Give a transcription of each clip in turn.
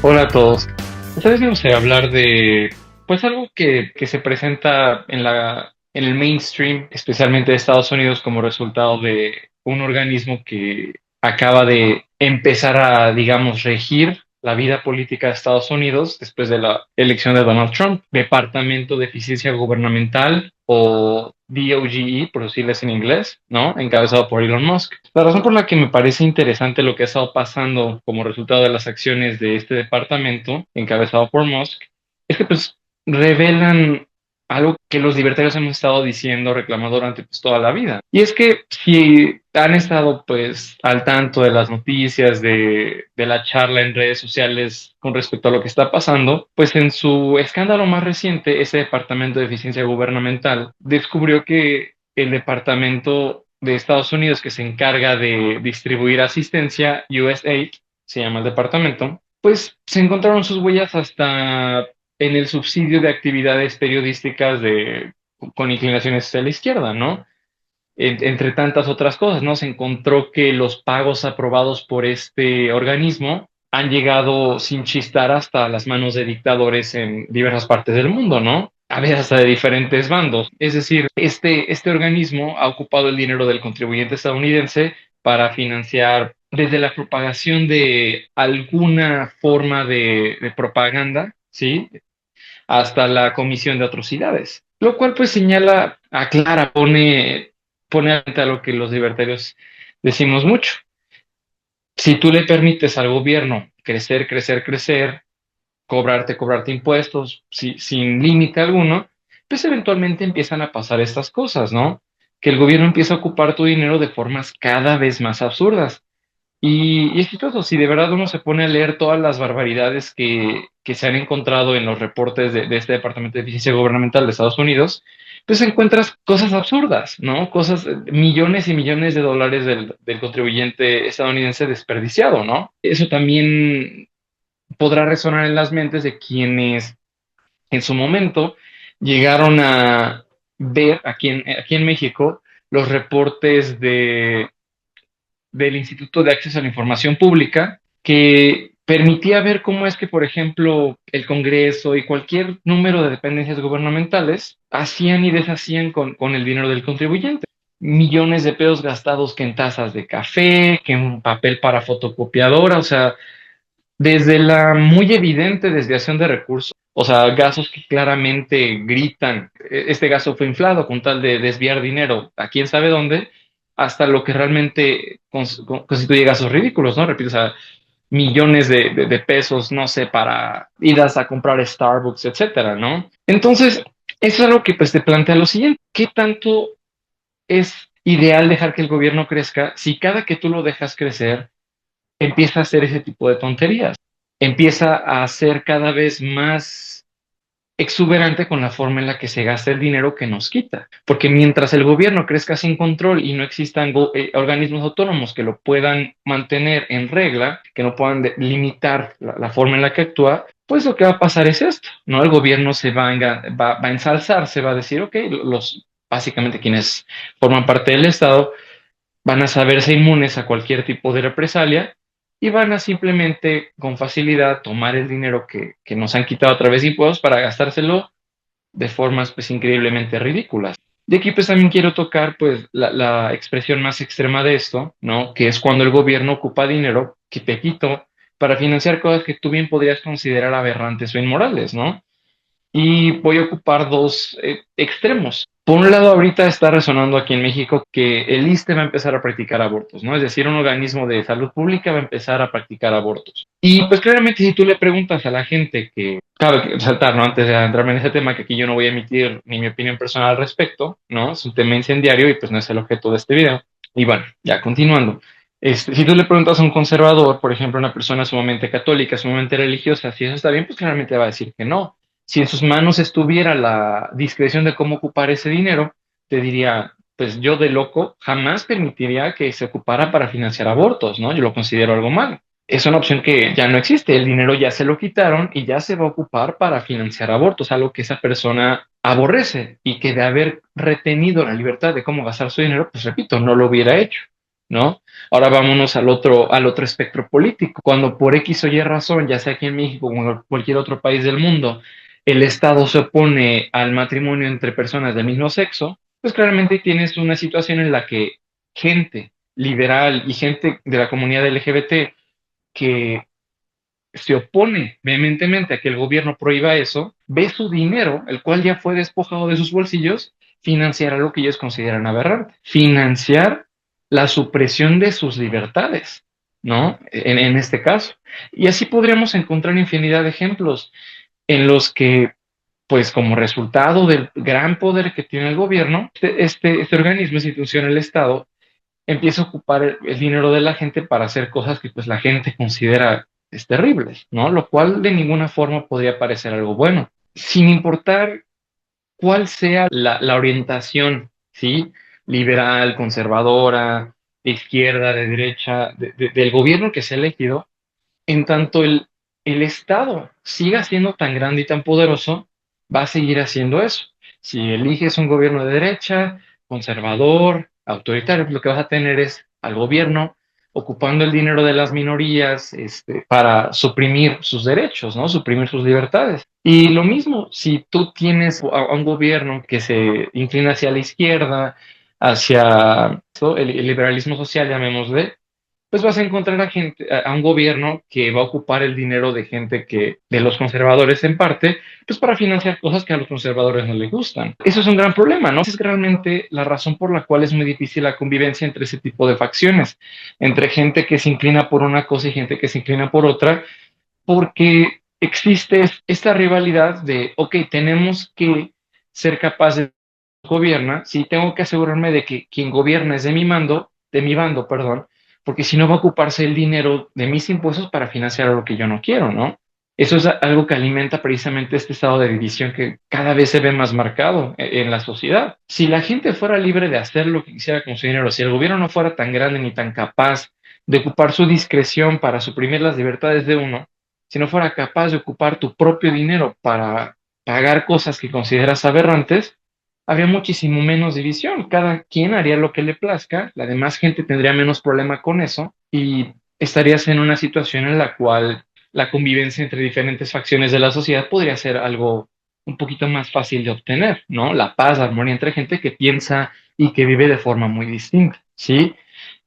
Hola a todos. Esta vez me gustaría hablar de, pues algo que se presenta en el mainstream, especialmente de Estados Unidos, como resultado de un organismo que acaba de empezar a, digamos, regir la vida política de Estados Unidos después de la elección de Donald Trump, Departamento de Eficiencia Gubernamental o DOGE, por decirles en inglés, ¿no? Encabezado por Elon Musk. La razón por la que me parece interesante lo que ha estado pasando como resultado de las acciones de este departamento, encabezado por Musk, es que pues revelan algo que los libertarios hemos estado diciendo, reclamando durante pues, toda la vida. Y es que si han estado pues al tanto de las noticias, de la charla en redes sociales con respecto a lo que está pasando, pues en su escándalo más reciente, ese Departamento de Eficiencia Gubernamental descubrió que el Departamento de Estados Unidos que se encarga de distribuir asistencia, USAID, se llama el departamento, pues se encontraron sus huellas hasta en el subsidio de actividades periodísticas con inclinaciones hacia la izquierda, ¿no? Entre tantas otras cosas, ¿no? Se encontró que los pagos aprobados por este organismo han llegado sin chistar hasta las manos de dictadores en diversas partes del mundo, ¿no? A veces hasta de diferentes bandos. Es decir, este organismo ha ocupado el dinero del contribuyente estadounidense para financiar desde la propagación de alguna forma de propaganda, ¿sí? Hasta la comisión de atrocidades, lo cual pues señala, aclara, pone a lo que los libertarios decimos mucho. Si tú le permites al gobierno crecer, crecer, crecer, cobrarte impuestos sin límite alguno, pues eventualmente empiezan a pasar estas cosas, ¿no? Que el gobierno empieza a ocupar tu dinero de formas cada vez más absurdas. Y es chistoso, si de verdad uno se pone a leer todas las barbaridades que se han encontrado en los reportes de este Departamento de Eficiencia Gubernamental de Estados Unidos, pues encuentras cosas absurdas, ¿no? Cosas, millones y millones de dólares del contribuyente estadounidense desperdiciado, ¿no? Eso también podrá resonar en las mentes de quienes en su momento llegaron a ver aquí en México los reportes del Instituto de Acceso a la Información Pública, que permitía ver cómo es que, por ejemplo, el Congreso y cualquier número de dependencias gubernamentales hacían y deshacían con el dinero del contribuyente. Millones de pesos gastados que en tazas de café, que en papel para fotocopiadora, o sea, desde la muy evidente desviación de recursos, o sea, gastos que claramente gritan, este gasto fue inflado con tal de desviar dinero a quién sabe dónde, hasta lo que realmente constituye gastos ridículos, ¿no? Repito, o sea, millones de pesos, no sé, para idas a comprar Starbucks, etcétera, ¿no? Entonces, eso es algo que pues te plantea lo siguiente, ¿qué tanto es ideal dejar que el gobierno crezca si cada que tú lo dejas crecer empieza a hacer ese tipo de tonterías? Empieza a ser cada vez más exuberante con la forma en la que se gasta el dinero que nos quita. Porque mientras el gobierno crezca sin control y no existan organismos autónomos que lo puedan mantener en regla, que no puedan limitar la forma en la que actúa, pues lo que va a pasar es esto, ¿no? El gobierno va a ensalzar, se va a decir, ok, básicamente quienes forman parte del Estado van a saberse inmunes a cualquier tipo de represalia y van a simplemente con facilidad tomar el dinero que nos han quitado a través de impuestos para gastárselo de formas pues increíblemente ridículas. De aquí pues también quiero tocar pues la expresión más extrema de esto, ¿no? Que es cuando el gobierno ocupa dinero que te quitó para financiar cosas que tú bien podrías considerar aberrantes o inmorales, ¿no? Y voy a ocupar dos extremos. Por un lado, ahorita está resonando aquí en México que el ISSSTE va a empezar a practicar abortos, ¿no? Es decir, un organismo de salud pública va a empezar a practicar abortos. Y pues claramente si tú le preguntas a la gente que, cabe resaltar, ¿no? Antes de entrarme en ese tema, que aquí yo no voy a emitir ni mi opinión personal al respecto, ¿no? Es un tema incendiario y pues no es el objeto de este video. Y bueno, ya continuando. Si tú le preguntas a un conservador, por ejemplo, a una persona sumamente católica, sumamente religiosa, si eso está bien, pues claramente va a decir que no. Si en sus manos estuviera la discreción de cómo ocupar ese dinero, te diría, pues yo de loco jamás permitiría que se ocupara para financiar abortos, ¿no? Yo lo considero algo malo. Es una opción que ya no existe, el dinero ya se lo quitaron y ya se va a ocupar para financiar abortos, algo que esa persona aborrece y que de haber retenido la libertad de cómo gastar su dinero, pues repito, no lo hubiera hecho. ¿no? Ahora vámonos al otro espectro político. Cuando por X o Y razón, ya sea aquí en México o en cualquier otro país del mundo, el Estado se opone al matrimonio entre personas del mismo sexo, pues claramente tienes una situación en la que gente liberal y gente de la comunidad LGBT que se opone vehementemente a que el gobierno prohíba eso, ve su dinero, el cual ya fue despojado de sus bolsillos, financiar algo que ellos consideran aberrante, financiar la supresión de sus libertades, ¿no? En este caso. Y así podríamos encontrar infinidad de ejemplos en los que, pues como resultado del gran poder que tiene el gobierno, este organismo, institución, el Estado, empieza a ocupar el dinero de la gente para hacer cosas que pues la gente considera terribles, ¿no? Lo cual de ninguna forma podría parecer algo bueno, sin importar cuál sea la orientación, ¿sí? Liberal, conservadora, de izquierda, de derecha, del gobierno que se ha elegido, en tanto el Estado siga siendo tan grande y tan poderoso, va a seguir haciendo eso. Si eliges un gobierno de derecha, conservador, autoritario, pues lo que vas a tener es al gobierno ocupando el dinero de las minorías para suprimir sus derechos, ¿no? Suprimir sus libertades. Y lo mismo, si tú tienes a un gobierno que se inclina hacia la izquierda, hacia ¿no? El liberalismo social, llamémosle, pues vas a encontrar a gente, a un gobierno que va a ocupar el dinero de gente que, de los conservadores en parte, pues para financiar cosas que a los conservadores no les gustan. Eso es un gran problema, ¿no? Esa es realmente la razón por la cual es muy difícil la convivencia entre ese tipo de facciones, entre gente que se inclina por una cosa y gente que se inclina por otra, porque existe esta rivalidad de, ok, tenemos que ser capaces de gobiernar, sí, tengo que asegurarme de que quien gobierna es de mi bando, perdón, porque si no va a ocuparse el dinero de mis impuestos para financiar lo que yo no quiero, ¿no? Eso es algo que alimenta precisamente este estado de división que cada vez se ve más marcado en la sociedad. Si la gente fuera libre de hacer lo que quisiera con su dinero, si el gobierno no fuera tan grande ni tan capaz de ocupar su discreción para suprimir las libertades de uno, si no fuera capaz de ocupar tu propio dinero para pagar cosas que consideras aberrantes, habría muchísimo menos división. Cada quien haría lo que le plazca, la demás gente tendría menos problema con eso y estarías en una situación en la cual la convivencia entre diferentes facciones de la sociedad podría ser algo un poquito más fácil de obtener, ¿no? La paz, la armonía entre gente que piensa y que vive de forma muy distinta, ¿sí?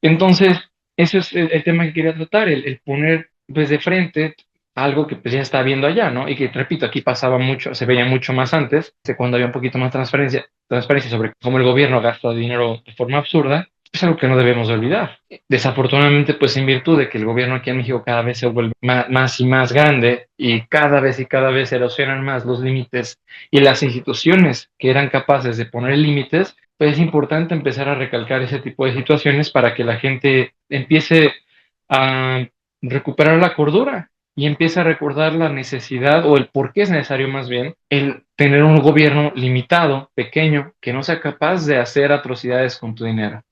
Entonces, eso es el tema que quería tratar, el poner pues de frente algo que pues ya está viendo allá, ¿no? Y que, repito, aquí pasaba mucho, se veía mucho más antes, de cuando había un poquito más transparencia sobre cómo el gobierno gasta dinero de forma absurda, es algo que no debemos de olvidar. Desafortunadamente, pues en virtud de que el gobierno aquí en México cada vez se vuelve más y más grande y cada vez se erosionan más los límites y las instituciones que eran capaces de poner límites, pues es importante empezar a recalcar ese tipo de situaciones para que la gente empiece a recuperar la cordura y empiece a recordar la necesidad o el por qué es necesario más bien el tener un gobierno limitado, pequeño, que no sea capaz de hacer atrocidades con tu dinero.